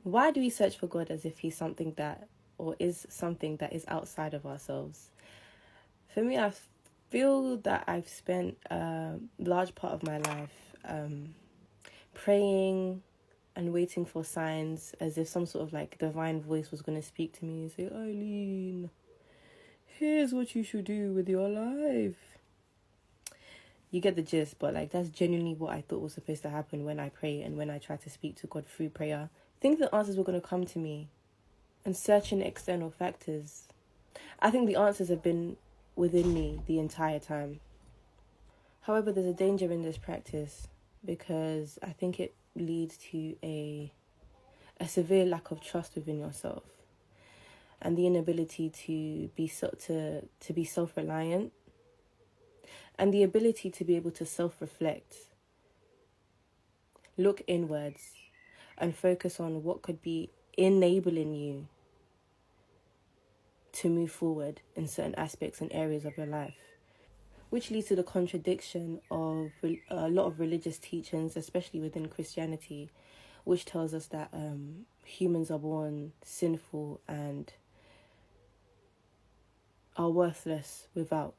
Why do we search for God as if he's something that, or is something that is outside of ourselves? For me, I feel that I've spent a large part of my life praying and waiting for signs, as if some sort of like divine voice was going to speak to me and say, Eileen, here's what you should do with your life. You get the gist, but like that's genuinely what I thought was supposed to happen when I pray and when I try to speak to God through prayer. I think the answers were going to come to me, and searching external factors, I think the answers have been within me the entire time. However, there's a danger in this practice because I think it leads to a severe lack of trust within yourself and the inability to be self-reliant, and the ability to be able to self-reflect, look inwards, and focus on what could be enabling you to move forward in certain aspects and areas of your life, which leads to the contradiction of a lot of religious teachings, especially within Christianity, which tells us that humans are born sinful and are worthless without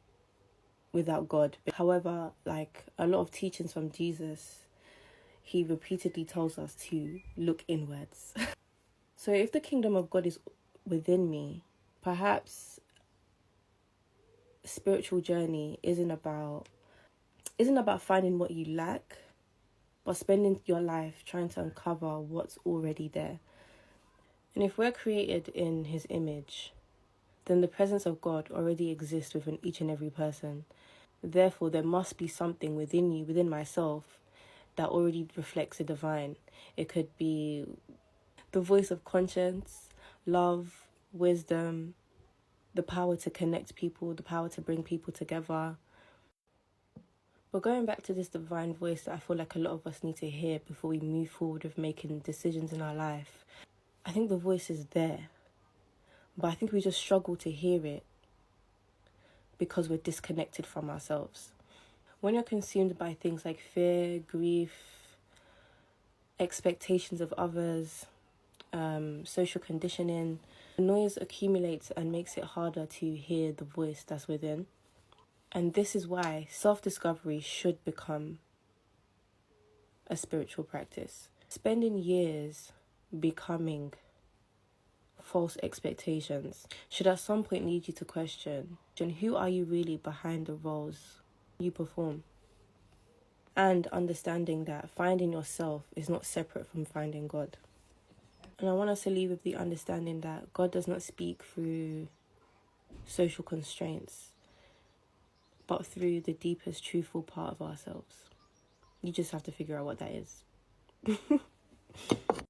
God. However, like a lot of teachings from Jesus, he repeatedly tells us to look inwards. So if the kingdom of God is within me, perhaps spiritual journey isn't about finding what you lack, but spending your life trying to uncover what's already there. And if we're created in his image, then the presence of God already exists within each and every person. Therefore, there must be something within you, within myself, that already reflects the divine. It could be the voice of conscience, love, wisdom, the power to connect people, the power to bring people together. But going back to this divine voice that I feel like a lot of us need to hear before we move forward with making decisions in our life, I think the voice is there, but I think we just struggle to hear it because we're disconnected from ourselves. When you're consumed by things like fear, grief, expectations of others, social conditioning, the noise accumulates and makes it harder to hear the voice that's within. And this is why self-discovery should become a spiritual practice. Spending years becoming false expectations should at some point lead you to question, who are you really behind the roles you perform? And understanding that finding yourself is not separate from finding God. And I want us to leave with the understanding that God does not speak through social constraints, but through the deepest, truthful part of ourselves. You just have to figure out what that is.